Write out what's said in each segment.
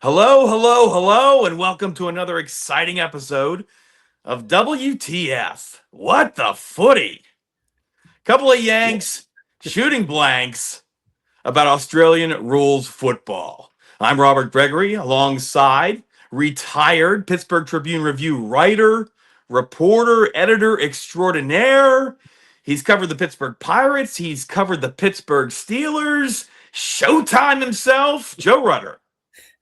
Hello, hello, hello, and welcome to another exciting episode of WTF. What the footy? Couple of Yanks shooting blanks about Australian rules football. I'm Robert Gregory, alongside retired Pittsburgh Tribune Review writer, reporter, editor extraordinaire. He's covered the Pittsburgh Pirates, he's covered the Pittsburgh Steelers, Showtime himself, Joe Rutter.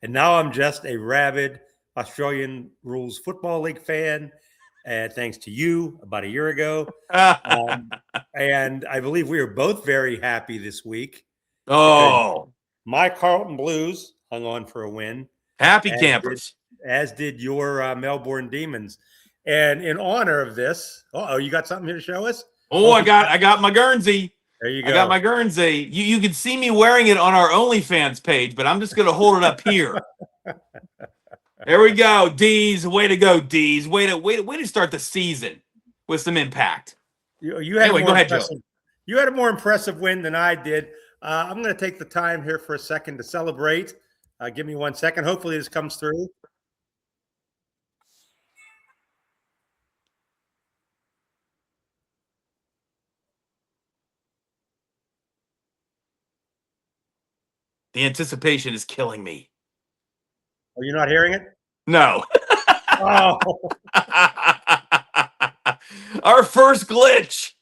And now I'm just a rabid Australian Rules Football League fan, thanks to you about a year ago. And I believe we are both very happy this week. Oh, my Carlton Blues hung on for a win. Happy campers. As did your Melbourne Demons. And in honor of this, you got something here to show us? Oh, I got my Guernsey. There you go. I got my Guernsey. You can see me wearing it on our OnlyFans page, but I'm just going to hold it up here. There we go, D's. Way to go, D's. Way to start the season with some impact. You had anyway, go ahead, Joe. You had a more impressive win than I did. I'm going to take the time here for a second to celebrate. Give me 1 second. Hopefully this comes through. The anticipation is killing me. Are you not hearing it? No. Oh. Our first glitch.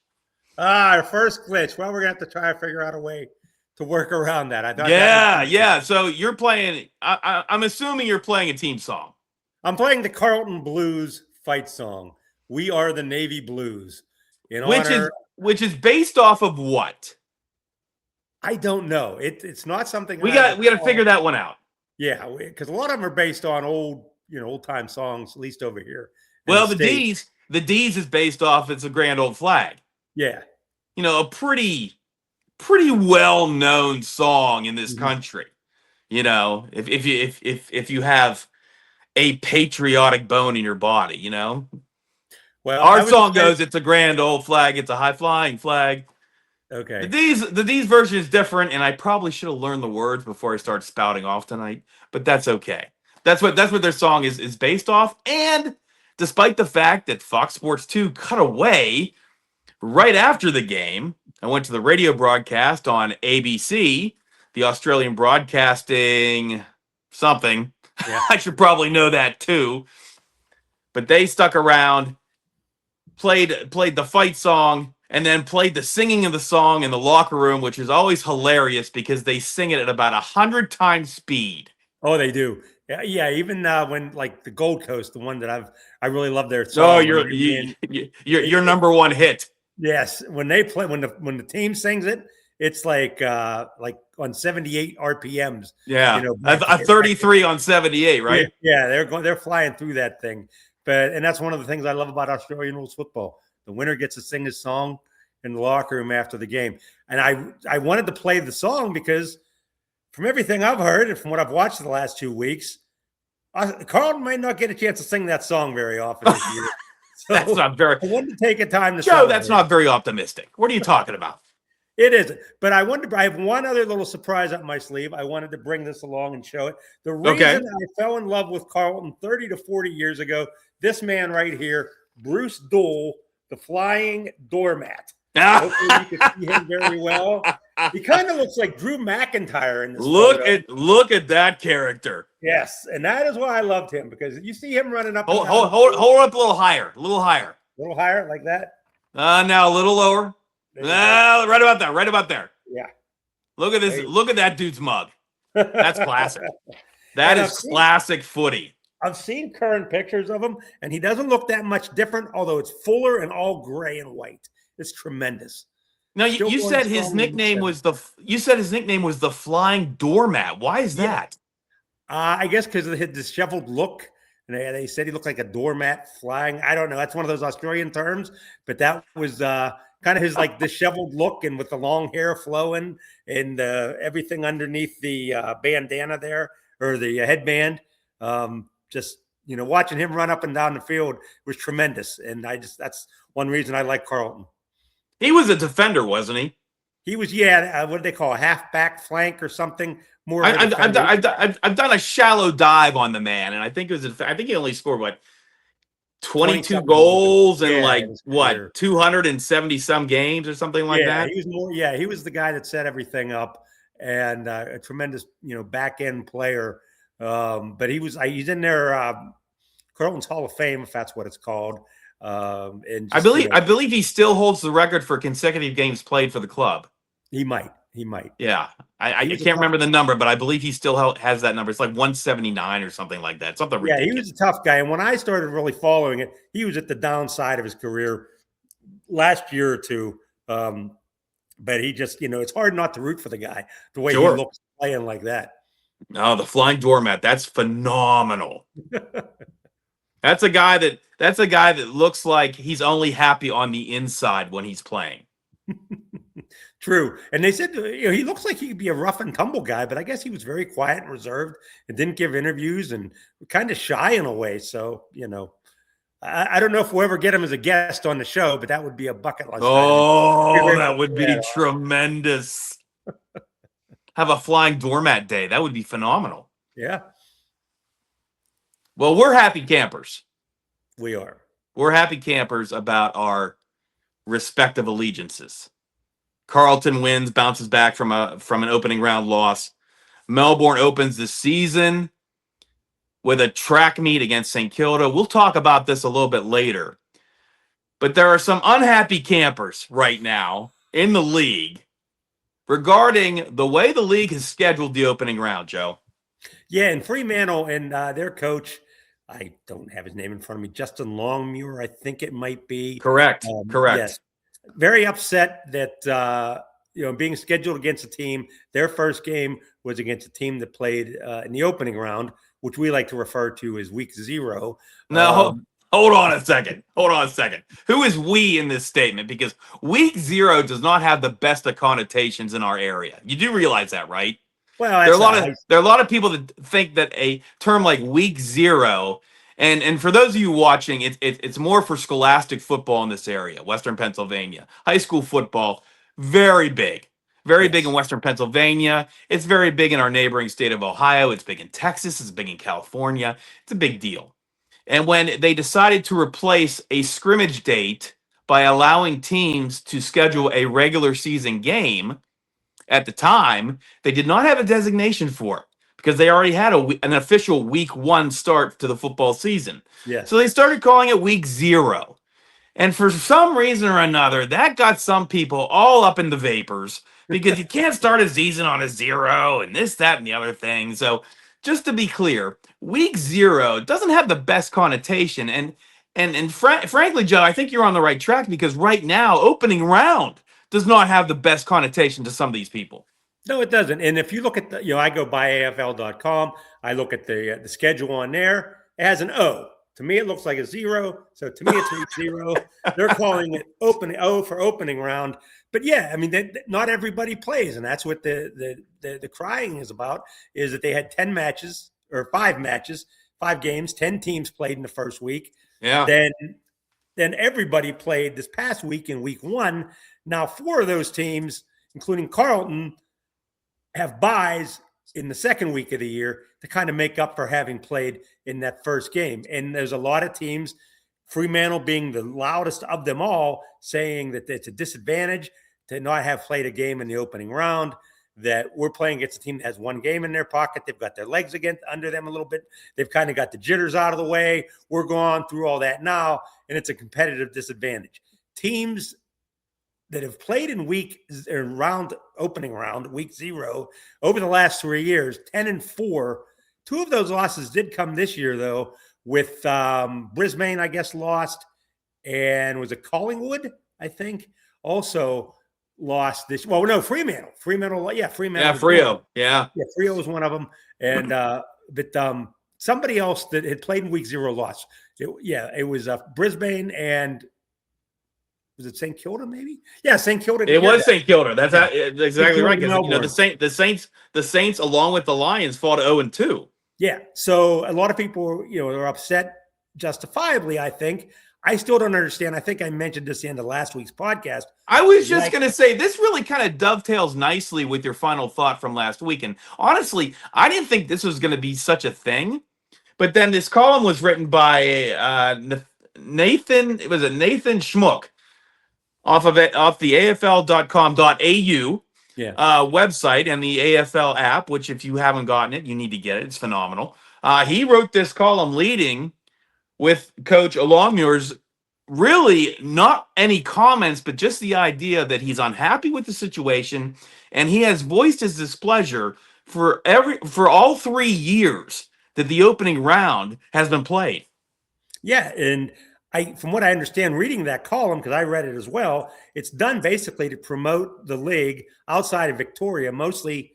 Our first glitch. Well, we're going to have to try to figure out a way to work around that. I thought. Yeah. So you're playing. I'm assuming you're playing a team song. I'm playing the Carlton Blues fight song. We are the Navy Blues. Which is based off of what? I don't know. It's not something we got to figure that one out. Yeah, because a lot of them are based on old time songs, at least over here. Well, the D's is based off It's a Grand Old Flag. Yeah. A pretty well-known song in this country. If you have a patriotic bone in your body, Well, our song goes, It's a Grand Old Flag, it's a high-flying flag. Okay. The D's version is different, and I probably should have learned the words before I start spouting off tonight, but that's okay. That's what their song is based off. And despite the fact that Fox Sports 2 cut away right after the game, I went to the radio broadcast on ABC, the Australian Broadcasting something. Yeah. I should probably know that too. But they stuck around, played the fight song, and then played the singing of the song in the locker room, which is always hilarious because they sing it at about 100 times speed. Oh, they do. Yeah. Even when the Gold Coast, the one that I really love their song. Oh, your number one hit. Yes, when they play, when the team sings it, it's like on 78 RPMs. Yeah, a 33 on 78, right? Yeah, they're flying through that thing. And that's one of the things I love about Australian rules football. The winner gets to sing his song in the locker room after the game. And I wanted to play the song because from everything I've heard and from what I've watched the last 2 weeks, Carlton might not get a chance to sing that song very often this year. So that's not very. I wanted to take a time to Joe, celebrate. That's not very optimistic. What are you talking about? It isn't. But I have one other little surprise up my sleeve. I wanted to bring this along and show it. The reason I fell in love with Carlton 30 to 40 years ago, this man right here, Bruce Dole, the flying doormat. Hopefully you can see him very well. He kind of looks like Drew McIntyre in this Look at that character. Yes, and that is why I loved him, because you see him running up. Hold up a little higher. A little higher, like that. Now a little lower. Right about there. Yeah. Look at this. Look at that dude's mug. That's classic. That is classic footy. I've seen current pictures of him, and he doesn't look that much different, although it's fuller and all gray and white. It's tremendous. Now you said his nickname was the flying doormat. Why is that? I guess because of his disheveled look. And they said he looked like a doormat flying. I don't know. That's one of those Australian terms, but that was kind of his disheveled look, and with the long hair flowing and everything underneath the bandana there, or the headband. Just watching him run up and down the field was tremendous, and that's one reason I like Carlton. He was a defender, wasn't he? He was, what do they call a half-back flank or something? More of a I've, I've, defender. I've done a shallow dive on the man, and I think I think he only scored what 22 20-something goals. goals in Yeah, like in his what career. 270 some games or something like Yeah, that. he was more. Yeah, he was the guy that set everything up, and a tremendous, back end player. But he's in there, Carlton's Hall of Fame, if that's what it's called. And I just, believe I believe he still holds the record for consecutive games played for the club. he might. Yeah, He I was a can't tough. remember the number, but I believe he still has that number. It's like 179 or something like that. Something Yeah, he ridiculous. was a tough guy. And when I started really following it, he was at the downside of his career last year or two. But he just, it's hard not to root for the guy the way he Sure. looks playing like that. No, the flying doormat. That's phenomenal. That's a guy that looks like he's only happy on the inside when he's playing. True. And they said, he looks like he could be a rough and tumble guy, but I guess he was very quiet and reserved and didn't give interviews and kind of shy in a way. So, I don't know if we'll ever get him as a guest on the show, but that would be a bucket list. Oh, that would be tremendous. Have a flying doormat day. That would be phenomenal. Yeah, Well, we're happy campers. we are. We're happy campers about our respective allegiances. Carlton wins, bounces back from an opening round loss. Melbourne opens the season with a track meet against St. Kilda. We'll talk about this a little bit later. But there are some unhappy campers right now in the league regarding the way the league has scheduled the opening round, Joe. Yeah, and Fremantle and their coach, I don't have his name in front of me, Justin Longmuir, I think it might be. Correct. Yes. Very upset that, being scheduled against a team, their first game was against a team that played in the opening round, which we like to refer to as week 0. No, hold on a second. Who is we in this statement? Because week 0 does not have the best of connotations in our area. You do realize that, right? Well, there are a lot of people that think that a term like week 0, and for those of you watching, it's more for scholastic football in this area, Western Pennsylvania. High school football, very big. Very big in Western Pennsylvania. It's very big in our neighboring state of Ohio. It's big in Texas. It's big in California. It's a big deal. And when they decided to replace a scrimmage date by allowing teams to schedule a regular season game, at the time, they did not have a designation for it because they already had an official week 1 start to the football season. Yes. So they started calling it week 0. And for some reason or another, that got some people all up in the vapors because you can't start a season on a 0 and this, that, and the other thing. So just to be clear, week 0 doesn't have the best connotation. And frankly, Joe, I think you're on the right track because right now, opening round does not have the best connotation to some of these people. No, it doesn't. And if you look at I go by AFL.com, I look at the schedule on there. It has an O. To me, it looks like a 0. So to me, it's week 0. They're calling it O for opening round. But yeah, I mean, not everybody plays, and that's what the crying is about. Is that they had 10 matches or 5 matches, 5 games, 10 teams played in the first week. Yeah. Then everybody played this past week in week 1. Now 4 of those teams, including Carlton, have buys in the second week of the year to kind of make up for having played in that first game. And there's a lot of teams, Fremantle being the loudest of them all, saying that it's a disadvantage to not have played a game in the opening round, that we're playing against a team that has 1 game in their pocket. They've got their legs under them a little bit. They've kind of got the jitters out of the way. We're going through all that now, and it's a competitive disadvantage. Teams that have played in opening round, week 0, over the last 3 years, 10-4. 2 of those losses did come this year, though, with Brisbane, I guess, lost, and was it Collingwood, I think, also lost this. Well, no, Fremantle. Fremantle. Yeah, Freo. Yeah, Freo was one of them, and but somebody else that had played in week 0 lost. It was Brisbane and. Was it St. Kilda, maybe? Yeah, St. Kilda. It was St. Kilda. That's exactly right. Because the Saints, along with the Lions, fought 0-2. Yeah. So a lot of people, are upset, justifiably, I think. I still don't understand. I think I mentioned this at the end of last week's podcast. I was just Like, going to say, this really kind of dovetails nicely with your final thought from last week. And honestly, I didn't think this was going to be such a thing. But then this column was written by Nathan, it was a Nathan Schmuck off the AFL.com.au yeah. website and the AFL app, which if you haven't gotten it, you need to get it. It's phenomenal. He wrote this column leading with Coach Longmuir's really not any comments, but just the idea that he's unhappy with the situation, and he has voiced his displeasure for all 3 years that the opening round has been played. Yeah, and from what I understand, reading that column, because I read it as well, it's done basically to promote the league outside of Victoria, mostly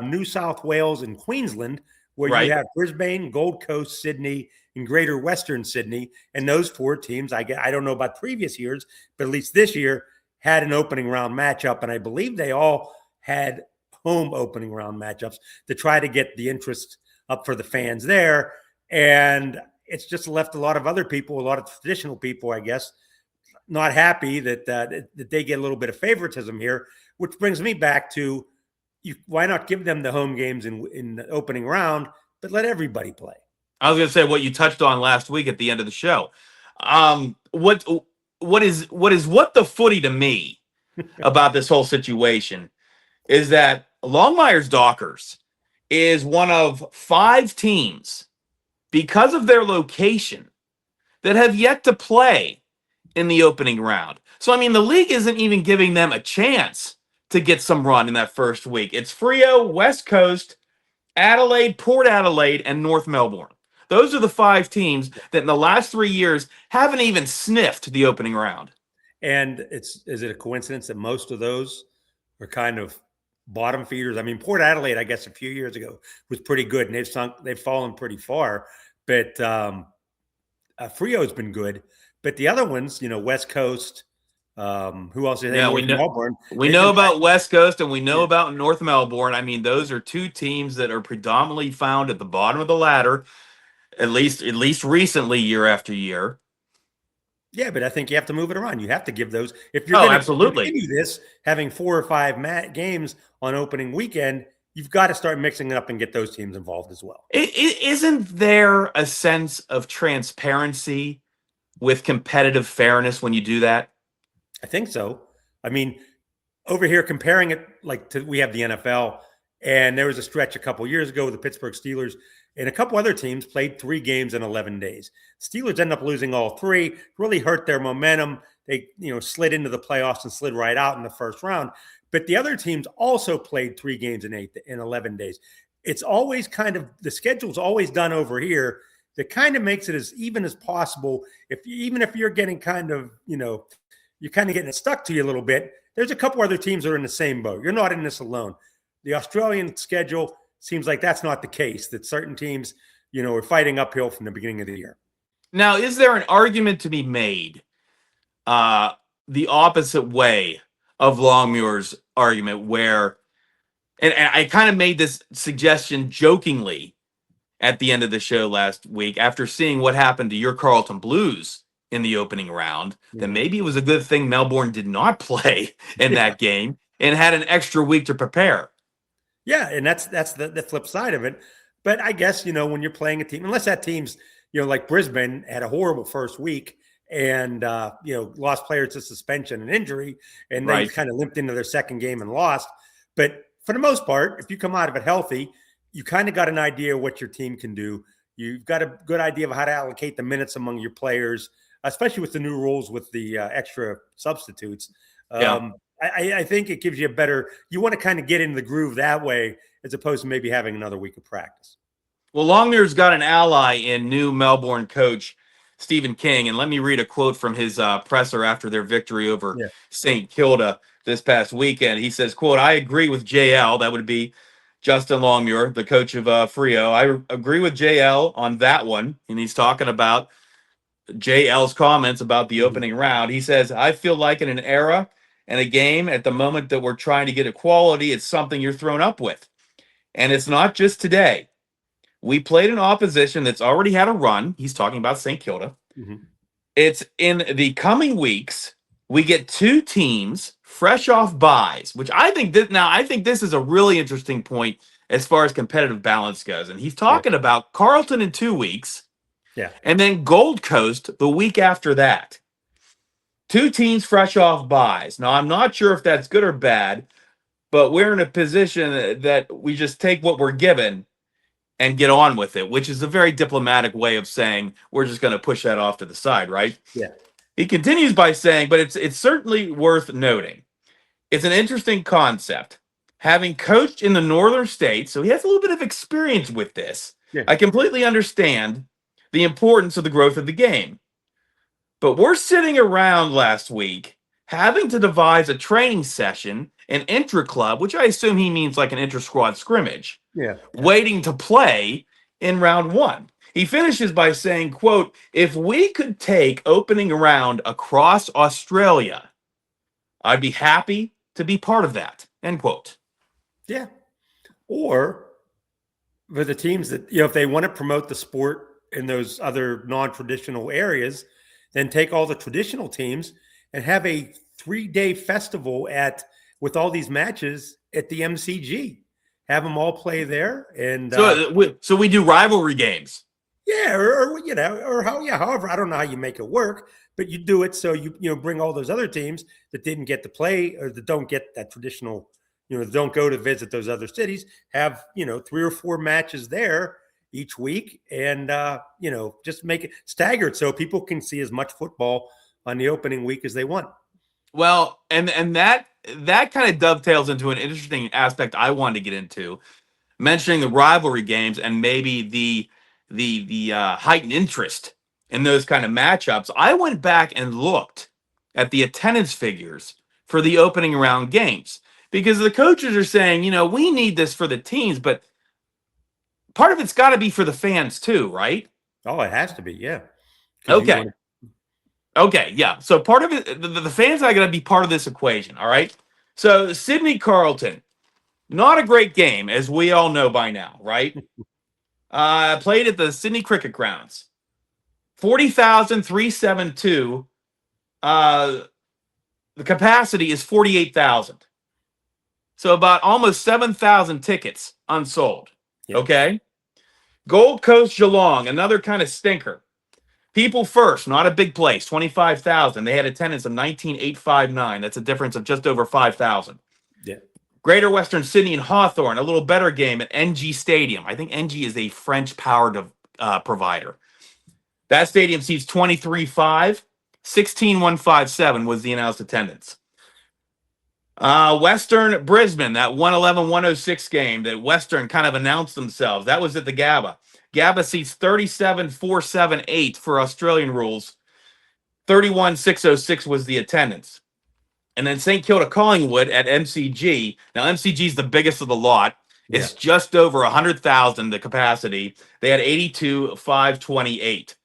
New South Wales and Queensland, where Right. you have Brisbane, Gold Coast, Sydney, and Greater Western Sydney, and those 4 teams. I don't know about previous years, but at least this year had an opening round matchup, and I believe they all had home opening round matchups to try to get the interest up for the fans there. And it's just left a lot of other people, a lot of traditional people, I guess, not happy that that they get a little bit of favoritism here, which brings me back to why not give them the home games in the opening round, but let everybody play. I was going to say what you touched on last week at the end of the show. What is what the footy to me about this whole situation is that Longmire's Dockers is one of 5 teams, because of their location, that have yet to play in the opening round. So, I mean, the league isn't even giving them a chance to get some run in that first week. It's Freo, West Coast, Adelaide, Port Adelaide, and North Melbourne. Those are the 5 teams that in the last 3 years haven't even sniffed the opening round. And is it a coincidence that most of those are kind of bottom feeders? I mean, Port Adelaide, I guess a few years ago was pretty good, and they've fallen pretty far. But Freo's been good. But the other ones, West Coast, who else is there? Melbourne. We know about West Coast and we know about North Melbourne. I mean, those are 2 teams that are predominantly found at the bottom of the ladder, at least recently, year after year. Yeah, but I think you have to move it around. You have to give those. If you're going to continue this, having 4 or 5 games on opening weekend, you've got to start mixing it up and get those teams involved as well. Isn't there a sense of transparency with competitive fairness when you do that? I think so. I mean, over here, comparing it we have the NFL, and there was a stretch a couple years ago with the Pittsburgh Steelers and a couple other teams played 3 games in 11 days. Steelers ended up losing all 3, really hurt their momentum. They, slid into the playoffs and slid right out in the first round. But the other teams also played 3 games in 11 days. It's always the schedule's always done over here that kind of makes it as even as possible. Even if you're getting you're kind of getting it stuck to you a little bit, there's a couple other teams that are in the same boat. You're not in this alone. The Australian schedule seems like that's not the case, that certain teams, are fighting uphill from the beginning of the year. Now, is there an argument to be made the opposite way of Longmuir's argument where, and I kind of made this suggestion jokingly at the end of the show last week after seeing what happened to your Carlton Blues in the opening round, that maybe it was a good thing Melbourne did not play in that game and had an extra week to prepare. Yeah, and that's the flip side of it. But I guess, when you're playing a team, unless that team's, like Brisbane had a horrible first week and, lost players to suspension and injury, and then kind of limped into their second game and lost. But for the most part, if you come out of it healthy, you kind of got an idea what your team can do. You've got a good idea of how to allocate the minutes among your players, especially with the new rules with the extra substitutes. I think it gives you you want to kind of get into the groove that way as opposed to maybe having another week of practice. Well, Longmuir's got an ally in new Melbourne coach Stephen King, and let me read a quote from his presser after their victory over St. Kilda this past weekend. He says, quote, "I agree with JL," that would be Justin Longmuir, the coach of Freo. "I agree with JL on that one," and he's talking about JL's comments about the opening round. He says, "I feel like in an era and a game at the moment that we're trying to get equality, it's something you're thrown up with. And it's not just today. We played an opposition that's already had a run." He's talking about St. Kilda. It's in the coming weeks. We get two teams fresh off buys, which I think this is a really interesting point as far as competitive balance goes. And he's Yeah. talking about Carleton in 2 weeks, Yeah. and then Gold Coast the week after that. Two teams fresh off buys. Now, I'm not sure if that's good or bad, but we're in a position that we just take what we're given and get on with it, which is a very diplomatic way of saying we're just going to push that off to the side, right? Yeah. He continues by saying, but it's certainly worth noting. It's an interesting concept. Having coached in the northern states, so he has a little bit of experience with this. Yeah. I completely understand the importance of the growth of the game. But we're sitting around last week having to devise a training session, an intra-club, which I assume he means like an inter-squad scrimmage, Yeah. waiting to play in round one. He finishes by saying, quote, if we could take opening round across Australia, I'd be happy to be part of that, end quote. Yeah. Or for the teams that, if they want to promote the sport in those other non-traditional areas, then take all the traditional teams and have a 3-day festival with all these matches at the MCG. Have them all play there, and So we do rivalry games. yeah, however, I don't know how you make it work, but you do it so you bring all those other teams that didn't get to play or that don't get that traditional, don't go to visit those other cities. Have 3 or 4 matches there each week, and just make it staggered so people can see as much football on the opening week as they want. Well, and that kind of dovetails into an interesting aspect I wanted to get into, mentioning the rivalry games and maybe the heightened interest in those kind of matchups. I went back and looked at the attendance figures for the opening round games because the coaches are saying, we need this for the teams, but part of it's got to be for the fans too, right? Oh, it has to be, yeah. Okay. Okay, yeah. So part of it, the fans are going to be part of this equation, all right? So Sydney Carleton, not a great game, as we all know by now, right? Played at the Sydney Cricket Grounds. 40,372. The capacity is 48,000. So about almost 7,000 tickets unsold. Yeah. Okay? Gold Coast Geelong, another kind of stinker. People First, not a big place, 25,000. They had attendance of 19,859. That's a difference of just over 5,000. Yeah. Greater Western Sydney and Hawthorn, a little better game at NG Stadium. I think NG is a French-powered provider. That stadium seats 23,500. 16,157 was the announced attendance. Western Brisbane, that 111-106 game that Western kind of announced themselves. That was at the Gabba. Gabba seats 37,478 for Australian rules. 31,606 was the attendance. And then St. Kilda Collingwood at MCG. Now, MCG is the biggest of the lot. It's just over 100,000, the capacity. They had 82,528.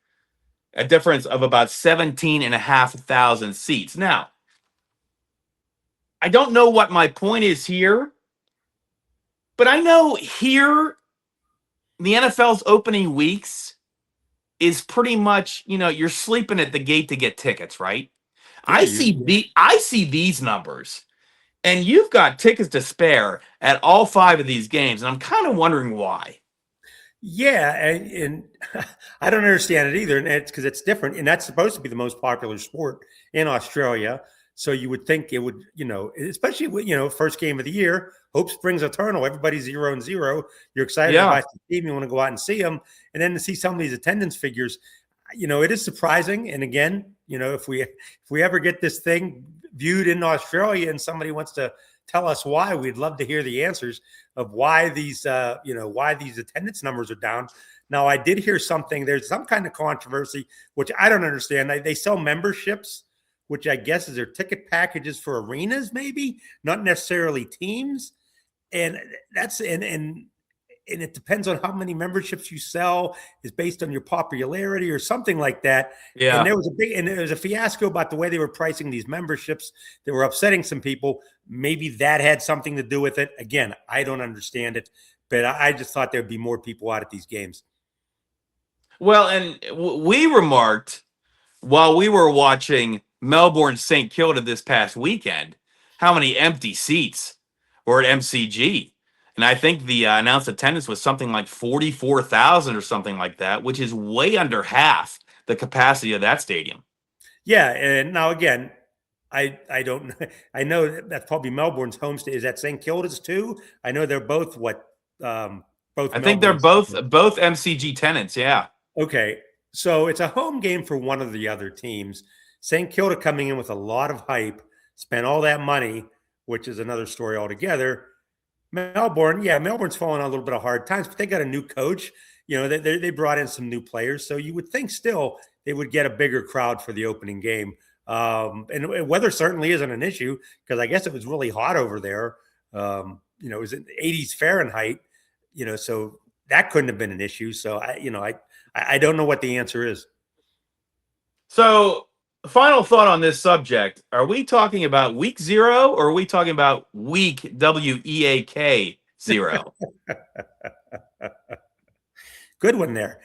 A difference of about 17,500 seats. Now, I don't know what my point is here, but I know here the NFL's opening weeks is pretty much, you're sleeping at the gate to get tickets, right? Yeah, I see these numbers, and you've got tickets to spare at all 5 of these games, and I'm kind of wondering why. Yeah, and I don't understand it either, and it's because it's different, and that's supposed to be the most popular sport in Australia. So you would think it would, especially with, first game of the year, hope springs eternal. Everybody's 0-0. You're excited about the team. You want to go out and see them, and then to see some of these attendance figures, it is surprising. And again, if we ever get this thing viewed in Australia, and somebody wants to tell us why, we'd love to hear the answers of why these attendance numbers are down. Now, I did hear something. There's some kind of controversy, which I don't understand. They sell memberships, which I guess is their ticket packages for arenas, maybe not necessarily teams. And that's and it depends on how many memberships you sell is based on your popularity or something like that. Yeah. And there was a fiasco about the way they were pricing these memberships that were upsetting some people. Maybe that had something to do with it. Again, I don't understand it, but I just thought there'd be more people out at these games. Well, and we remarked while we were watching Melbourne St. Kilda this past weekend, how many empty seats were at MCG? And I think the announced attendance was something like 44,000 or something like that, which is way under half the capacity of that stadium. Yeah, and now again, I don't I know that's probably Melbourne's home state. Is that St. Kilda's too? I know they're both both I think they're Melbourne's. both MCG tenants. Yeah. Okay, so it's a home game for one of the other teams. St. Kilda coming in with a lot of hype, spent all that money, which is another story altogether. Melbourne, yeah, Melbourne's falling on a little bit of hard times, but they got a new coach. You know, they brought in some new players, so you would think still they would get a bigger crowd for the opening game. And weather certainly isn't an issue because I guess it was really hot over there. You know, it was in the 80s Fahrenheit. You know, so that couldn't have been an issue. So I don't know what the answer is. So, final thought on this subject: are we talking about week 0 or are we talking about week WEAK 0? Good one there.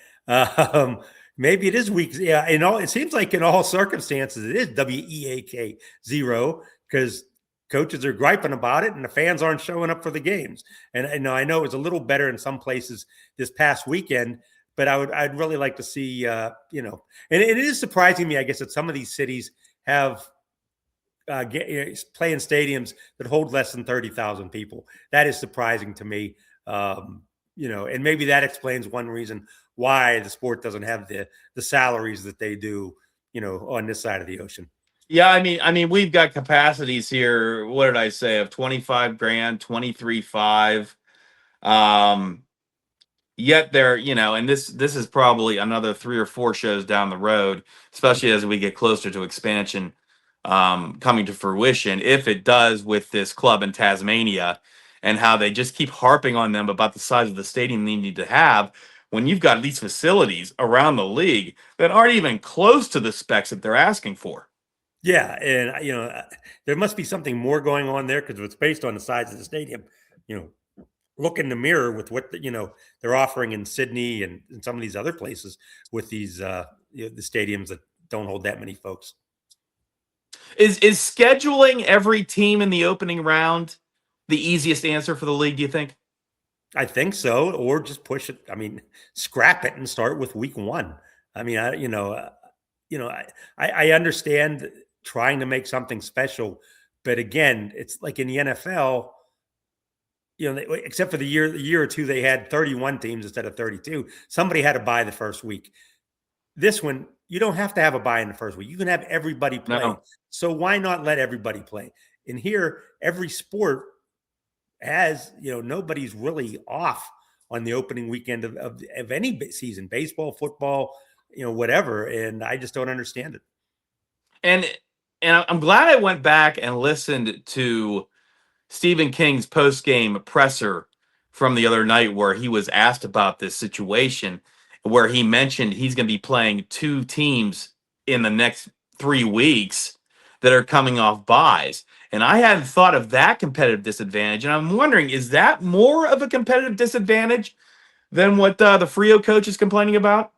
Maybe it is week. Yeah, it seems like in all circumstances it is WEAK 0 because coaches are griping about it and the fans aren't showing up for the games. And I know it was a little better in some places this past weekend, but I'd really like to see and it is surprising me, I guess, that some of these cities have play in stadiums that hold less than 30,000 people. That is surprising to me. And maybe that explains one reason why the sport doesn't have the salaries that they do, on this side of the ocean. Yeah, I mean, we've got capacities here. What did I say? Of 25 grand, 23.5. Yet there, and this is probably another 3 or 4 shows down the road, especially as we get closer to expansion coming to fruition, if it does, with this club in Tasmania, and how they just keep harping on them about the size of the stadium they need to have when you've got these facilities around the league that aren't even close to the specs that they're asking for. Yeah, and there must be something more going on there because it's based on the size of the stadium. Look in the mirror with what they're offering in Sydney and some of these other places with these the stadiums that don't hold that many folks. Is scheduling every team in the opening round the easiest answer for the league, do you think? I think so, or just push it. I mean, scrap it and start with week 1. I mean, I understand trying to make something special, but again, it's like in the NFL. Except for the year or two, they had 31 teams instead of 32. Somebody had to buy the first week. This one, you don't have to have a buy in the first week. You can have everybody play. No. So why not let everybody play? And here, every sport has, nobody's really off on the opening weekend of any season, baseball, football, whatever. And I just don't understand it. And I'm glad I went back and listened to Stephen King's post-game presser from the other night where he was asked about this situation, where he mentioned he's going to be playing 2 teams in the next 3 weeks that are coming off buys. And I hadn't thought of that competitive disadvantage. And I'm wondering, is that more of a competitive disadvantage than what the Frio coach is complaining about?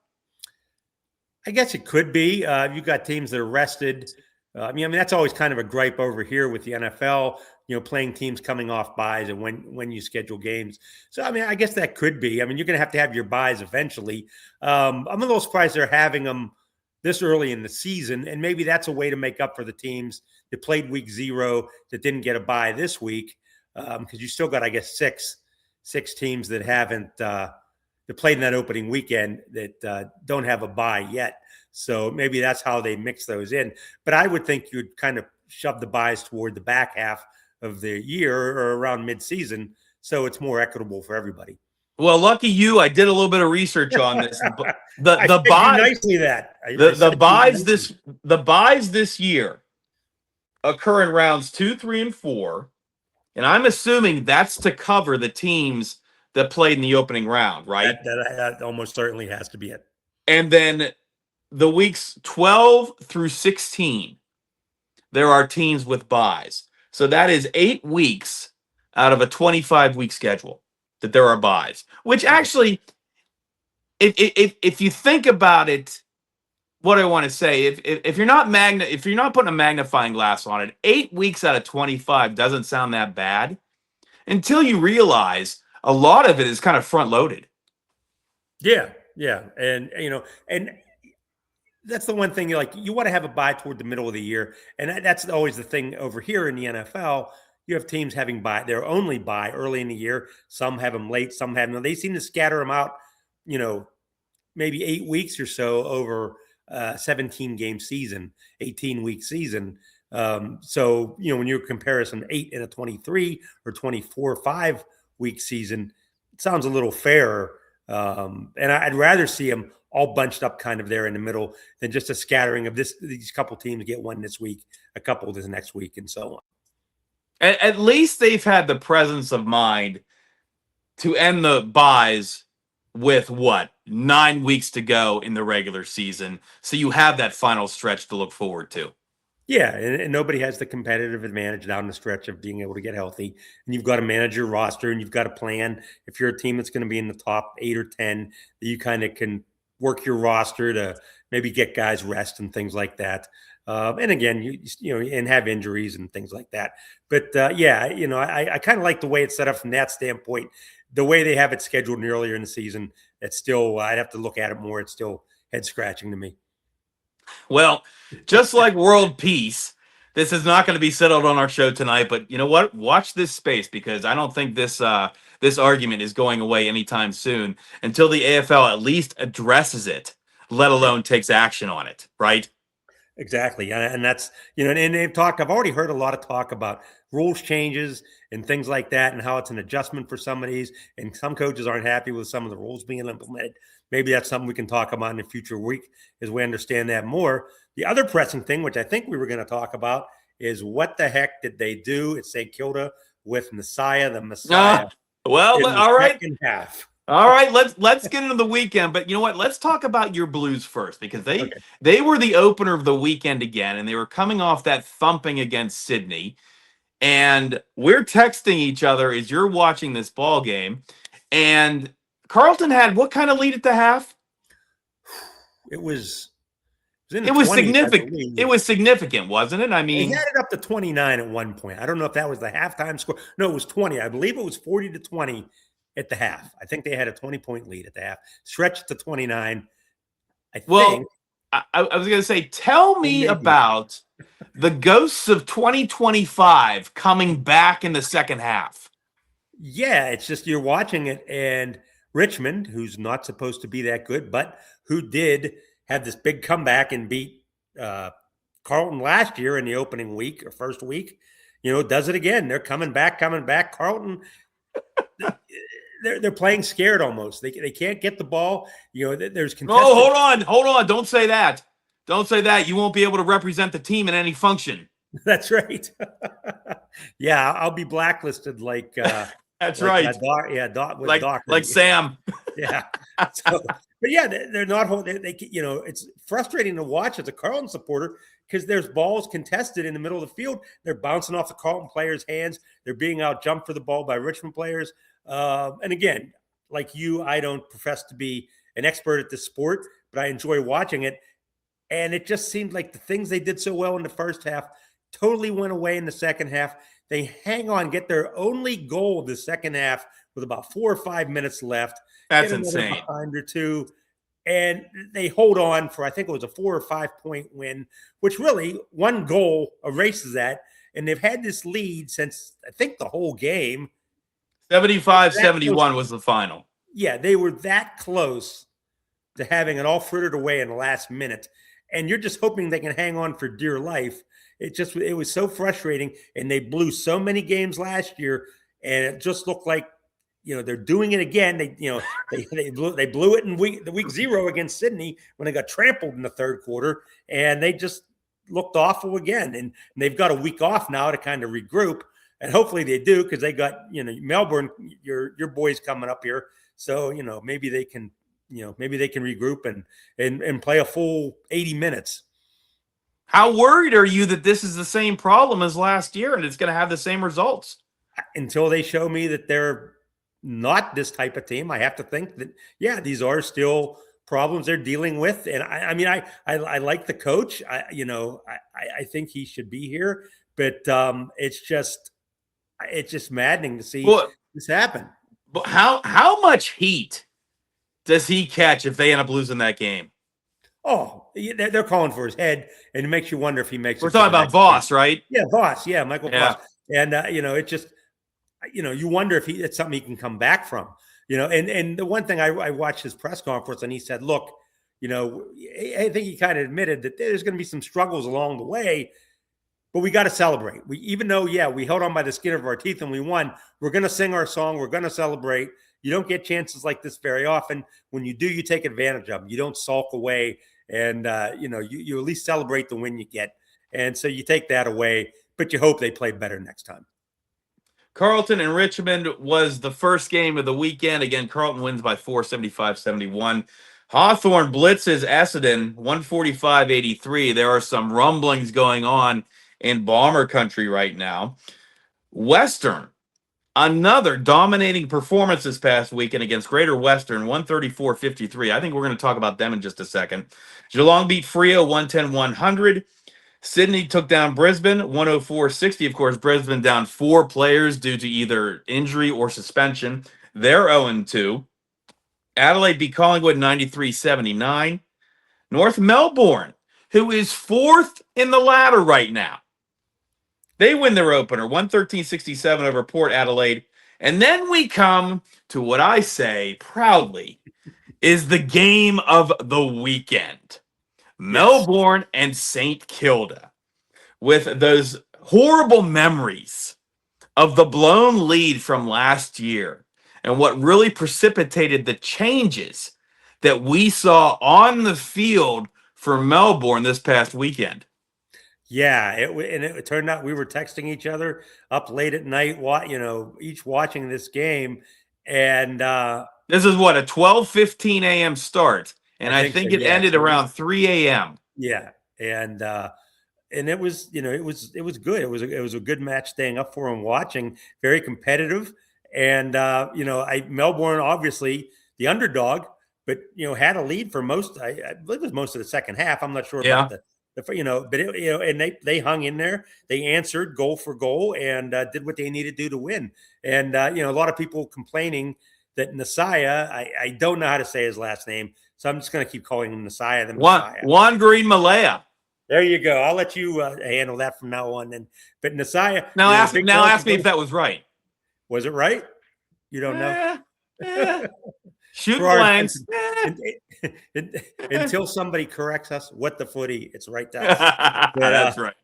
I guess it could be. You've got teams that are rested. I mean, that's always kind of a gripe over here with the NFL, playing teams coming off buys and when you schedule games. So, I mean, I guess that could be. I mean, you're going to have your buys eventually. I'm a little surprised they're having them this early in the season, and maybe that's a way to make up for the teams that played week 0 that didn't get a bye this week, because you still got, I guess, six teams that haven't that played in that opening weekend that don't have a bye yet. So maybe that's how they mix those in. But I would think you'd kind of shove the buys toward the back half of the year or around midseason, so it's more equitable for everybody. Well, lucky you, I did a little bit of research on this. The buys this year occur in rounds 2, 3, and 4, and I'm assuming that's to cover the teams that played in the opening round, right? That almost certainly has to be it. And then the weeks 12 through 16, there are teams with buys. So that is 8 weeks out of a 25-week schedule that there are buys, which actually, if you think about it, what I want to say. If you're not if you're not putting a magnifying glass on it, 8 weeks out of 25 doesn't sound that bad until you realize a lot of it is kind of front loaded. Yeah, yeah, and that's the one thing you want to have a bye toward the middle of the year, and that's always the thing over here in the NFL. You have teams having bye; they're only bye early in the year. Some have them late, some have them. They seem to scatter them out, you know, maybe 8 weeks or so over 17 game season, 18-week season. So when you compare some 8 in a 23 or 24 5-week season, it sounds a little fairer. And I'd rather see them all bunched up kind of there in the middle than just a scattering of these couple teams get one this week, a couple this next week, and so on. At least they've had the presence of mind to end the buys with 9 weeks to go in the regular season. So you have that final stretch to look forward to. Yeah, and nobody has the competitive advantage down the stretch of being able to get healthy. And you've got to manage your roster, and you've got to plan. If you're a team that's going to be in the top 8 or 10, that you kind of can work your roster to maybe get guys rest and things like that. And again, and have injuries and things like that. But I kind of like the way it's set up from that standpoint. The way they have it scheduled earlier in the season, it's still I'd have to look at it more. It's still head scratching to me. Well, just like world peace, this is not going to be settled on our show tonight. But you know what? Watch this space, because I don't think this argument is going away anytime soon until the AFL at least addresses it, let alone takes action on it. Right? Exactly. And that's, and they've talked, I've already heard a lot of talk about rules changes and things like that, and how it's an adjustment for some of these. And some coaches aren't happy with some of the rules being implemented. Maybe that's something we can talk about in the future week as we understand that more. The other pressing thing, which I think we were going to talk about, is what the heck did they do at St. Kilda with Messiah, the Messiah? Well, all right. Second half. All right, let's get into the weekend. But you know what? Let's talk about your Blues first, because they were the opener of the weekend again, and they were coming off that thumping against Sydney. And we're texting each other as you're watching this ball game. And Carlton had what kind of lead at the half? It was significant. It was significant, wasn't it? I mean, they had it up to 29 at one point. I don't know if that was the halftime score. No, it was 20. I believe it was 40-20 at the half. I think they had a 20-point lead at the half, stretched to 29. I think. I was going to say, tell me about the ghosts of 2025 coming back in the second half. Yeah, it's just you're watching it, and Richmond, who's not supposed to be that good, but who did have this big comeback and beat Carlton last year in the opening week or first week, does it again. They're coming back. Carlton, they're playing scared almost. They can't get the ball. There's contested. Oh, hold on. Don't say that. Don't say that. You won't be able to represent the team in any function. That's right. Yeah, I'll be blacklisted like that's right. Like Sam. Yeah. But yeah, they're not. It's frustrating to watch as a Carlton supporter, because there's balls contested in the middle of the field. They're bouncing off the Carlton players' hands. They're being out jumped for the ball by Richmond players. And again, like you, I don't profess to be an expert at this sport, but I enjoy watching it. And it just seemed like the things they did so well in the first half totally went away in the second half. They hang on, get their only goal of the second half with about 4 or 5 minutes left. That's insane. Behind or two, and they hold on for, I think it was a 4 or 5 point win, which really one goal erases that. And they've had this lead since, I think, the whole game. 75-71 was the final. Yeah, they were that close to having it all frittered away in the last minute. And you're just hoping they can hang on for dear life. It was so frustrating, and they blew so many games last year, and it just looked like, they're doing it again. They blew it in week 0 against Sydney when they got trampled in the third quarter, and they just looked awful again. And they've got a week off now to kind of regroup, and hopefully they do, because they got Melbourne, your boys coming up here, so maybe they can regroup and play a full 80 minutes. How worried are you that this is the same problem as last year and it's going to have the same results? Until they show me that they're not this type of team, I have to think that, yeah, these are still problems they're dealing with. And I mean, I like the coach. I think he should be here, but it's just maddening to see Well, this happen. but how much heat does he catch if they end up losing that game? Oh, they're calling for his head, and it makes you wonder if he makes We're it to talking the about next Voss, game. right? Yeah, Voss. Yeah, Michael Yeah. Voss. And it just, you wonder if it's something he can come back from. And the one thing I watched his press conference, and he said, "Look, I think he kind of admitted that there's going to be some struggles along the way, but we got to celebrate. Even though, we held on by the skin of our teeth and we won, we're going to sing our song. We're going to celebrate. You don't get chances like this very often. When you do, you take advantage of them. You don't sulk away, and you at least celebrate the win you get. And so you take that away, but you hope they play better next time." Carleton and Richmond was the first game of the weekend. Again, Carleton wins by 4, 75-71. Hawthorne blitzes Essendon 145-83. There are some rumblings going on in Bomber country right now. Western, another dominating performance this past weekend against Greater Western, 134-53. I think we're going to talk about them in just a second. Geelong beat Freo 110-100. Sydney took down Brisbane 104-60. Of course, Brisbane down 4 players due to either injury or suspension. They're 0-2. Adelaide beat Collingwood 93-79. North Melbourne, who is 4th in the ladder right now, they win their opener 113-67 over Port Adelaide. And then we come to what I say proudly is the game of the weekend. Melbourne and St. Kilda, with those horrible memories of the blown lead from last year and what really precipitated the changes that we saw on the field for Melbourne this past weekend. Yeah, it turned out we were texting each other up late at night, each watching this game, and this is what, a 12:15 a.m. start, and I think so, it ended around 3 a.m. Yeah, and it was it was good. It was a good match staying up for and watching. Very competitive, and Melbourne obviously the underdog, but had a lead for most. I believe it was most of the second half. I'm not sure about the but and they hung in there. They answered goal for goal and did what they needed to do to win. And a lot of people complaining that Nasaya, I don't know how to say his last name, so I'm just going to keep calling him Nasaya. Juan Green Malaya. There you go. I'll let you handle that from now on. Then, but Nasaya. Now ask me if that was right. Was it right? You don't know. Shoot blanks. Until somebody corrects us, what the footy? It's right there. That's right.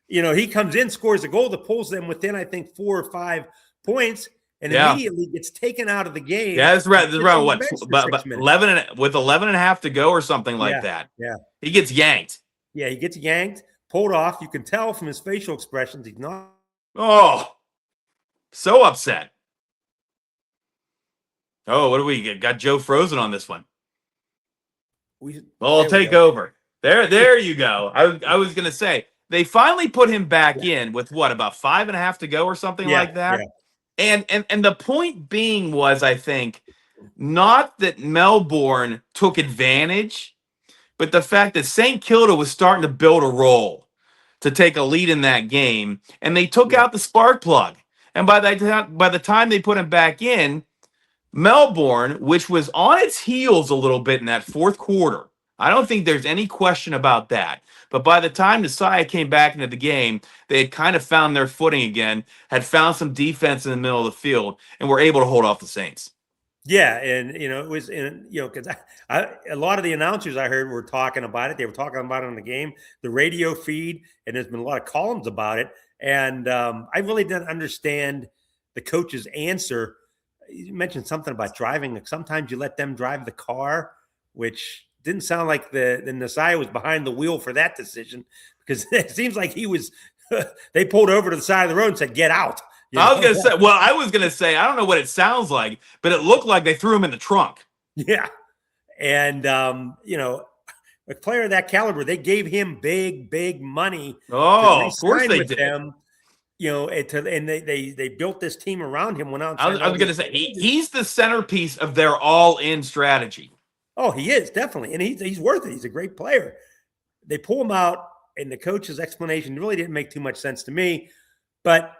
He comes in, scores a goal that pulls them within, I think, 4 or 5 points, and immediately gets taken out of the game. Yeah, that's right. That's around what? But 11 and a half to go or something like that. Yeah. He gets yanked. Yeah, he gets yanked, pulled off. You can tell from his facial expressions he's not. Oh, so upset. Oh, what do we get? Got Joe frozen on this one. I'll take over. There you go. I was going to say, they finally put him back in with what, about 5.5 to go or something like that? Yeah. And the point being was, I think, not that Melbourne took advantage, but the fact that St. Kilda was starting to build a role to take a lead in that game, and they took out the spark plug. And by the time they put him back in, Melbourne, which was on its heels a little bit in that fourth quarter, I don't think there's any question about that. But by the time Nasaya came back into the game, they had kind of found their footing again, had found some defense in the middle of the field, and were able to hold off the Saints. Yeah, and it was because a lot of the announcers I heard were talking about it. They were talking about it on the game, the radio feed, and there's been a lot of columns about it. And I really didn't understand the coach's answer. You mentioned something about driving. Like sometimes you let them drive the car, which didn't sound like the Nasaya was behind the wheel for that decision, because it seems like he was. They pulled over to the side of the road and said, "Get out." I was gonna say, I don't know what it sounds like, but it looked like they threw him in the trunk. Yeah, and a player of that caliber, they gave him big money. Oh, of course they did. Them, and they built this team around him. I was going to say he's the centerpiece of their all-in strategy. Oh, he is definitely, and he's worth it. He's a great player. They pull him out, and the coach's explanation really didn't make too much sense to me. But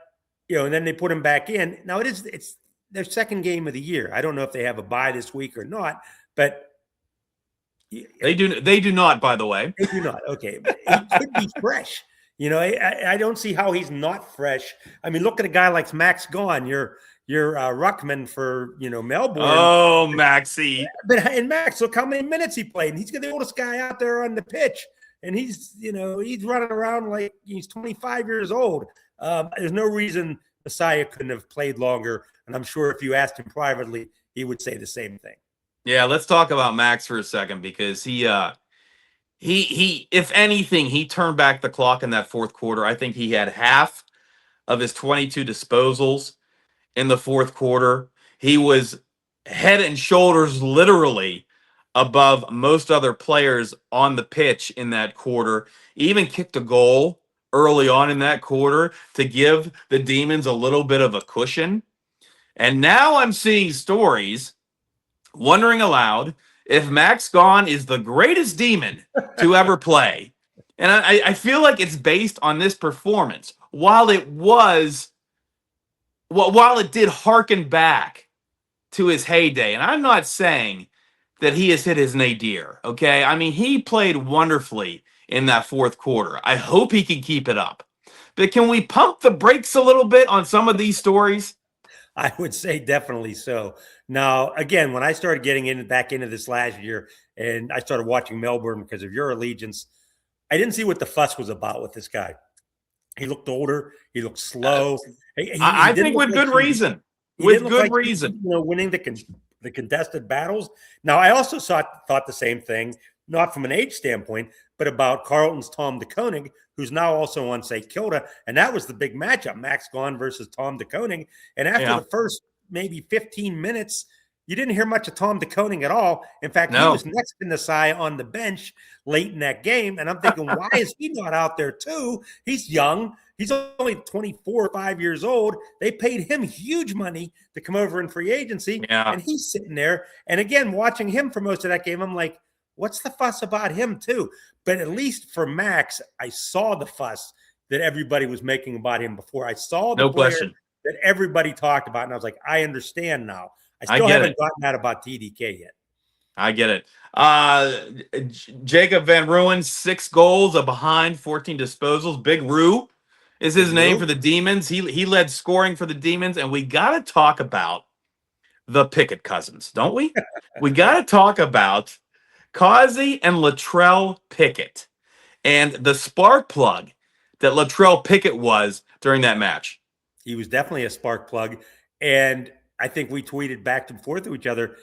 and then they put him back in. Now it's their second game of the year. I don't know if they have a bye this week or not, but They do not, by the way. they do not. Okay, but he could be fresh. I don't see how he's not fresh. I mean, look at a guy like Max Gone. You're ruckman for Melbourne. Oh, Maxie. But Max, look how many minutes he played. And he's the oldest guy out there on the pitch, and he's running around like he's 25 years old. There's no reason Messiah couldn't have played longer, and I'm sure if you asked him privately, he would say the same thing. Yeah, let's talk about Max for a second, because he if anything, he turned back the clock in that fourth quarter. I think he had half of his 22 disposals in the fourth quarter. He was head and shoulders literally above most other players on the pitch in that quarter. He even kicked a goal early on in that quarter to give the Demons a little bit of a cushion. And now I'm seeing stories, wondering aloud, if Max Gone is the greatest Demon to ever play. And I feel like it's based on this performance. While it did harken back to his heyday, and I'm not saying that he has hit his nadir, okay? I mean, he played wonderfully in that fourth quarter. I hope he can keep it up. But can we pump the brakes a little bit on some of these stories? I would say definitely so. Now, again, when I started getting back into this last year, and I started watching Melbourne because of your allegiance, I didn't see what the fuss was about with this guy. He looked older. He looked slow. I think with good reason. With good reason. Winning the contested battles. Now, I also thought the same thing, not from an age standpoint, but about Carlton's Tom DeKoning, who's now also on St. Kilda. And that was the big matchup, Max Gone versus Tom DeKoning. And after the first maybe 15 minutes, you didn't hear much of Tom DeKoning at all. In fact, he was next in the side on the bench late in that game. And I'm thinking, why is he not out there too? He's young. He's only 24 or 5 years old. They paid him huge money to come over in free agency. Yeah. And he's sitting there. And again, watching him for most of that game, I'm like, what's the fuss about him too? But at least for Max, I saw the fuss that everybody was making about him before. I saw the question that everybody talked about. And I was like, I understand now. I still haven't gotten that about TDK yet. I get it. Jacob Van Rooyen, 6 goals, a behind, 14 disposals. Big Roo is his name for the Demons. He led scoring for the Demons. And we got to talk about the Pickett cousins, don't we? We got to talk about Causey and Latrell Pickett and the spark plug that Latrell Pickett was during that match. He was definitely a spark plug. And I think we tweeted back and forth to each other.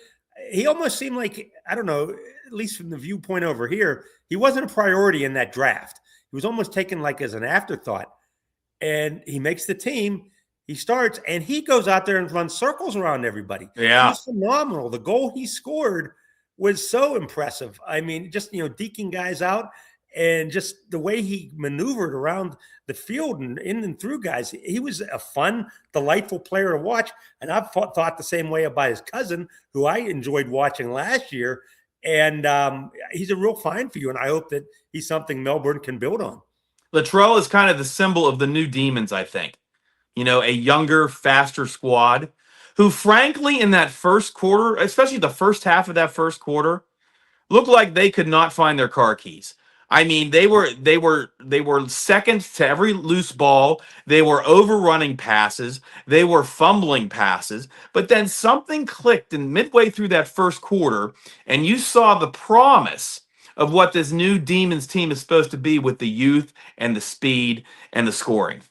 He almost seemed like, I don't know, at least from the viewpoint over here, he wasn't a priority in that draft. He was almost taken like as an afterthought. And he makes the team. He starts, and he goes out there and runs circles around everybody. Yeah. He's phenomenal. The goal he scored was so impressive. I mean, just, deking guys out, and just the way he maneuvered around the field and in and through guys. He was a fun, delightful player to watch. And I've thought the same way about his cousin, who I enjoyed watching last year. And he's a real find for you. And I hope that he's something Melbourne can build on. Latrell is kind of the symbol of the new Demons, I think. A younger, faster squad who, frankly, in that first quarter, especially the first half of that first quarter, looked like they could not find their car keys. I mean, they were second to every loose ball. They were overrunning passes. They were fumbling passes. But then something clicked in midway through that first quarter, and you saw the promise of what this new Demons team is supposed to be with the youth and the speed and the scoring.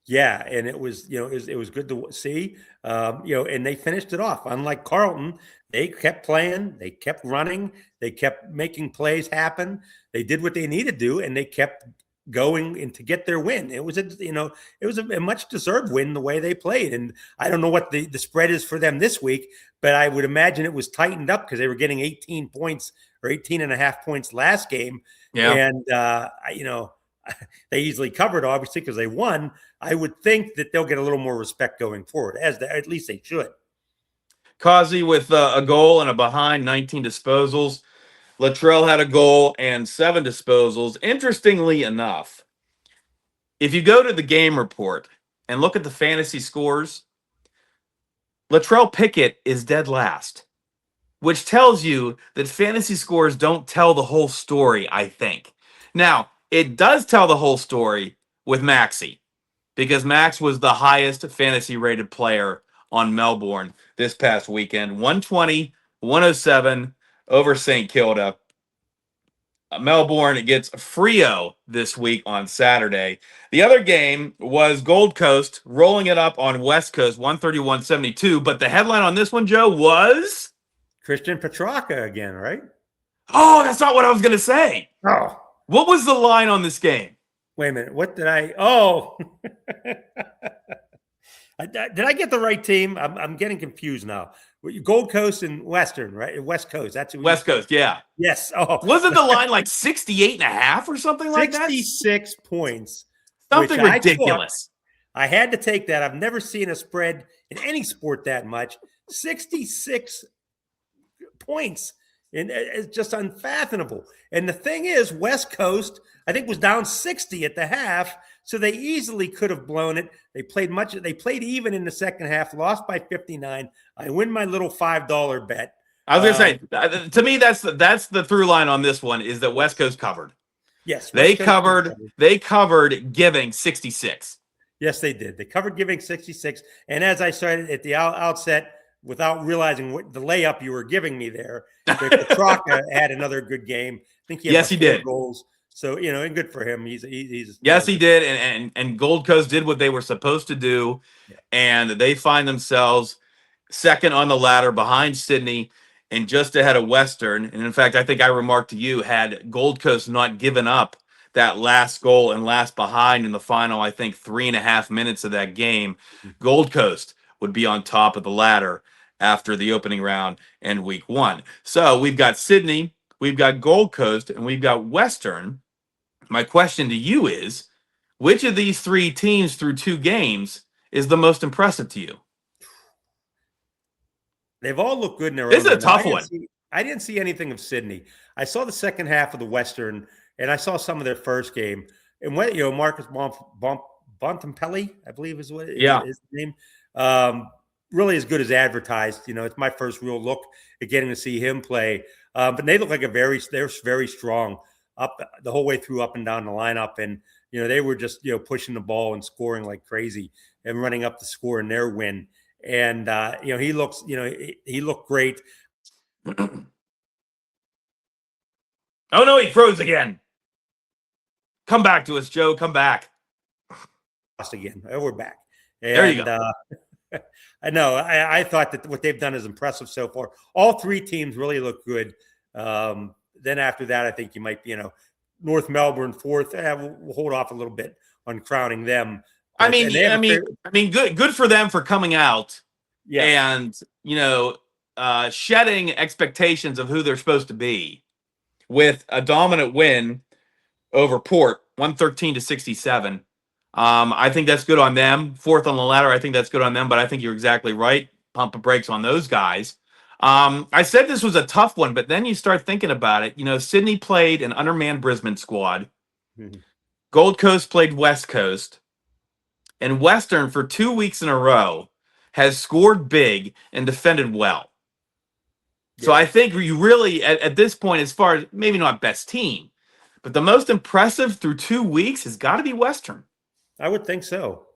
Yeah, and it was it was good to see, and they finished it off. Unlike Carlton, they kept playing, they kept running, they kept making plays happen. They did what they needed to do, and they kept going and to get their win. It was a much deserved win the way they played. And I don't know what the spread is for them this week, but I would imagine it was tightened up because they were getting 18 points or 18 and a half points last game. Yeah. And they easily covered, obviously, because they won. I would think that they'll get a little more respect going forward, at least they should. Causey with a goal and a behind, 19 disposals. Latrell had a goal and 7 disposals. Interestingly enough, if you go to the game report and look at the fantasy scores, Latrell Pickett is dead last, which tells you that fantasy scores don't tell the whole story, I think. Now, it does tell the whole story with Maxey, because Max was the highest fantasy rated player on Melbourne this past weekend. 120, 107 over St. Kilda. Melbourne gets Frio this week on Saturday. The other game was Gold Coast rolling it up on West Coast, 131-72. But the headline on this one, Joe, was Christian Petrarca again, right? Oh, that's not what I was going to say. Oh, What was the line on this game? wait a minute. What did I? Oh, did I get the right team? I'm getting confused now. Gold Coast and Western, right? West Coast. That's who West Coast, yeah. Yes. Oh, Wasn't the line like 68.5 or something like that? 66 points. Something which ridiculous. I had to take that. I've never seen a spread in any sport that much. 66 points. And it's just unfathomable. And the thing is, West Coast, I think, was down 60 at the half, so they easily could have blown it. They played even in the second half, lost by 59. I win my little $5 bet. I was going to say, to me, that's the through line on this one is that West Coast covered. Yes, They covered giving 66. Yes, they did. They covered giving 66. And as I started at the outset, without realizing what the layup you were giving me there, Petrarca had another good game. I think he had he did goals. So, and good for him. He's yes, he did. And Gold Coast did what they were supposed to do. Yeah. And they find themselves second on the ladder behind Sydney and just ahead of Western. And in fact, I think I remarked to you, had Gold Coast not given up that last goal and last behind in the final, I think 3.5 minutes of that game, Gold Coast would be on top of the ladder after the opening round and week 1. So we've got Sydney, we've got Gold Coast, and we've got Western. My question to you is, which of these 3 teams through 2 games is the most impressive to you? They've all looked good in their own. This is a tough one. I didn't see anything of Sydney. I saw the second half of the Western, and I saw some of their first game. And when Marcus Bontempelli, I believe is what his name. Really as good as advertised. It's my first real look at getting to see him play. But they look like they're very strong up the whole way through, up and down the lineup. And, they were just, pushing the ball and scoring like crazy and running up the score in their win. And, he looked great. Oh, no, he froze again. Come back to us, Joe. Come back. Again. We're back. And, there you go. I know. I thought that what they've done is impressive so far. All 3 teams really look good. Then after that, I think you might be, North Melbourne 4th. We'll hold off a little bit on crowning them. I mean, good for them for coming out and shedding expectations of who they're supposed to be with a dominant win over Port, 113-67. I think that's good on them. 4th on the ladder, I think that's good on them, but I think you're exactly right. Pump the brakes on those guys. I said this was a tough one, but then you start thinking about it. Sydney played an undermanned Brisbane squad. Mm-hmm. Gold Coast played West Coast. And Western, for 2 weeks in a row, has scored big and defended well. Yeah. So I think you really, at this point, as far as maybe not best team, but the most impressive through 2 weeks has got to be Western. I would think so.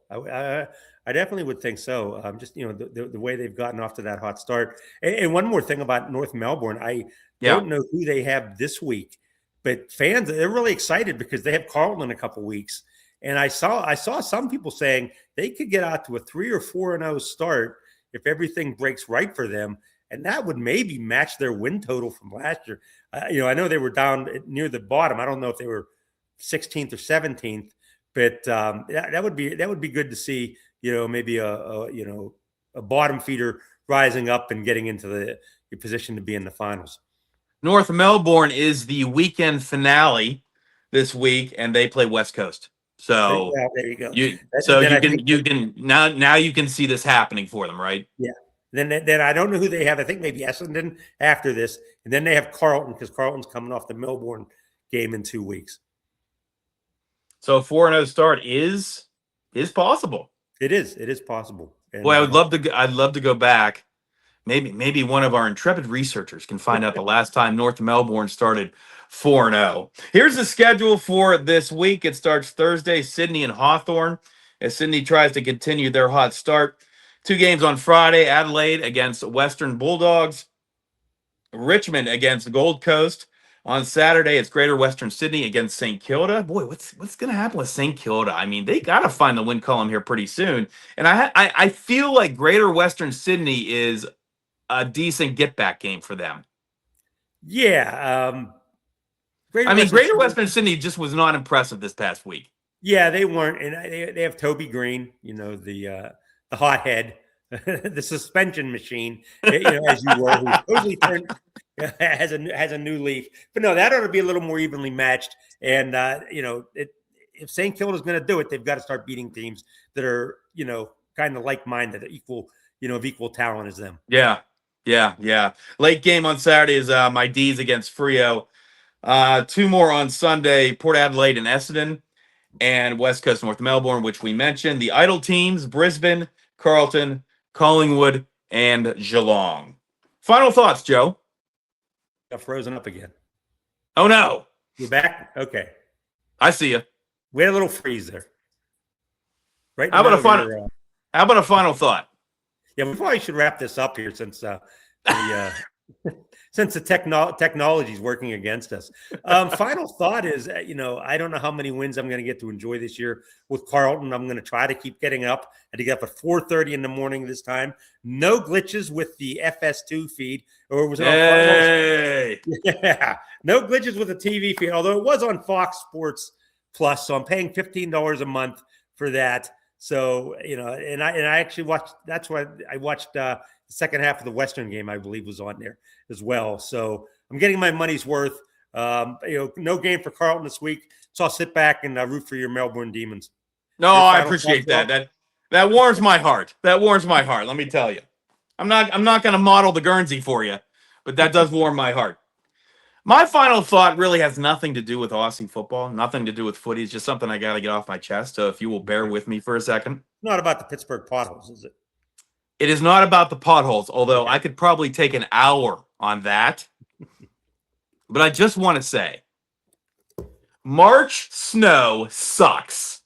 I definitely would think so. Just the way they've gotten off to that hot start. And one more thing about North Melbourne, I don't know who they have this week, but fans, they're really excited because they have Carlton in a couple weeks. And I saw some people saying they could get out to a 3 or 4-0 start if everything breaks right for them, and that would maybe match their win total from last year. I know they were down near the bottom. I don't know if they were 16th or 17th. But that would be good to see. Maybe a bottom feeder rising up and getting into the position to be in the finals. North Melbourne is the weekend finale this week, and they play West Coast. So there you go. You can now you can see this happening for them, right? Yeah, Then I don't know who they have. I think maybe Essendon after this, and then they have Carlton because Carlton's coming off the Melbourne game in 2 weeks. So 4-0 start is possible. It is possible. And, Boy, I'd love to go back. Maybe one of our intrepid researchers can find out the last time North Melbourne started 4-0. Here's the schedule for this week. It starts Thursday, Sydney and Hawthorn, as Sydney tries to continue their hot start. 2 games on Friday, Adelaide against Western Bulldogs, Richmond against Gold Coast. On Saturday, it's Greater Western Sydney against St. Kilda. Boy, what's going to happen with St. Kilda? I mean, they got to find the win column here pretty soon. And I feel like Greater Western Sydney is a decent get-back game for them. Yeah. Greater Western Sydney just was not impressive this past week. Yeah, they weren't. And they have Toby Green, the hothead, the suspension machine, as you were, who totally has a new leaf. But no, that ought to be a little more evenly matched. And if St. Kilda is going to do it, they've got to start beating teams that are kind of like-minded, of equal talent as them. Yeah. Late game on Saturday is my D's against Freo. 2 more on Sunday: Port Adelaide and Essendon, and West Coast North Melbourne, which we mentioned. The idle teams: Brisbane, Carlton, Collingwood, and Geelong. Final thoughts, Joe? Got frozen up again. Oh, no. You're back? Okay. I see you. We had a little freeze there. Right. How about a final thought? Yeah, we probably should wrap this up here since since the technology is working against us. Final thought is, I don't know how many wins I'm going to get to enjoy this year with Carlton. I'm going to try to keep getting up. I had to get up at 4:30 in the morning this time. No glitches with the FS2 feed, or was it on Fox? Yeah, no glitches with the TV feed. Although it was on Fox Sports Plus, so I'm paying $15 a month for that. So and I actually watched. That's why I watched the second half of the Western game. I believe was on there as well. So I'm getting my money's worth. No game for Carlton this week, so I'll sit back and root for your Melbourne Demons. No, I appreciate that. That warms my heart. That warms my heart. Let me tell you, I'm not going to model the Guernsey for you, but that does warm my heart. My final thought really has nothing to do with Aussie football, nothing to do with footy. It's just something I got to get off my chest. So if you will bear with me for a second. Not about the Pittsburgh potholes, is it? It is not about the potholes, although I could probably take an hour on that. But I just want to say, March snow sucks.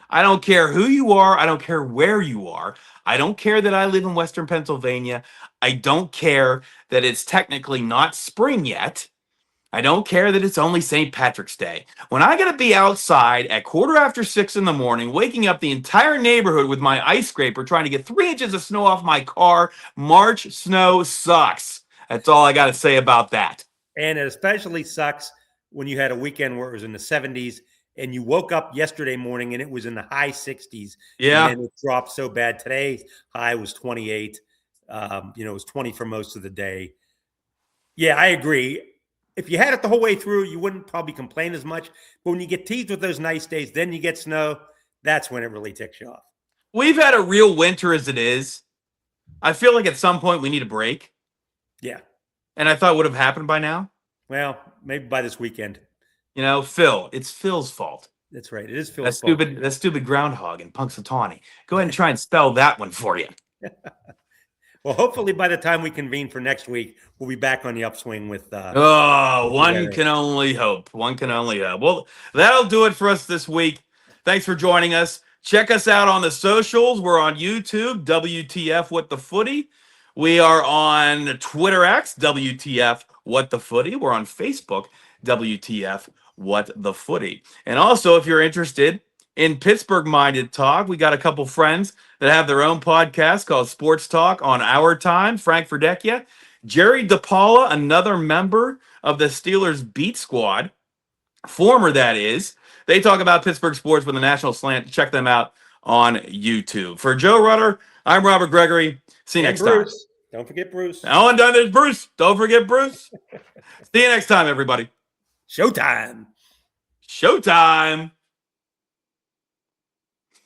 I don't care who you are. I don't care where you are. I don't care that I live in Western Pennsylvania. I don't care that it's technically not spring yet. I don't care that it's only St. Patrick's Day. When I got to be outside at 6:15 in the morning, waking up the entire neighborhood with my ice scraper, trying to get 3 inches of snow off my car, March snow sucks. That's all I got to say about that. And it especially sucks when you had a weekend where it was in the 70s and you woke up yesterday morning and it was in the high 60s. Yeah. And it dropped so bad. Today's high was 28. It was 20 for most of the day. Yeah, I agree. If you had it the whole way through, you wouldn't probably complain as much. But when you get teased with those nice days, then you get snow, that's when it really ticks you off. We've had a real winter as it is. I feel like at some point we need a break. Yeah. And I thought it would have happened by now. Well, maybe by this weekend. Phil. It's Phil's fault. That's right. It is Phil's fault. That stupid groundhog in Punxsutawney. Go ahead and try and spell that one for you. Well, hopefully by the time we convene for next week, we'll be back on the upswing with one can only hope. One can only hope. Well, that'll do it for us this week. Thanks for joining us. Check us out on the socials. We're on YouTube, WTF What the Footy. We are on Twitter X, WTF What the Footy. We're on Facebook, WTF What the Footy. And also, if you're interested in Pittsburgh-minded talk, we got a couple friends that have their own podcast called Sports Talk on Our Time. Frank Verdecchia, Jerry DePaula, another member of the Steelers Beat Squad, former that is. They talk about Pittsburgh sports with a national slant. Check them out on YouTube. For Joe Rutter, I'm Robert Gregory. See you next time. Don't forget Bruce. Oh, and there's Bruce. Don't forget Bruce. See you next time, everybody. Showtime. Showtime.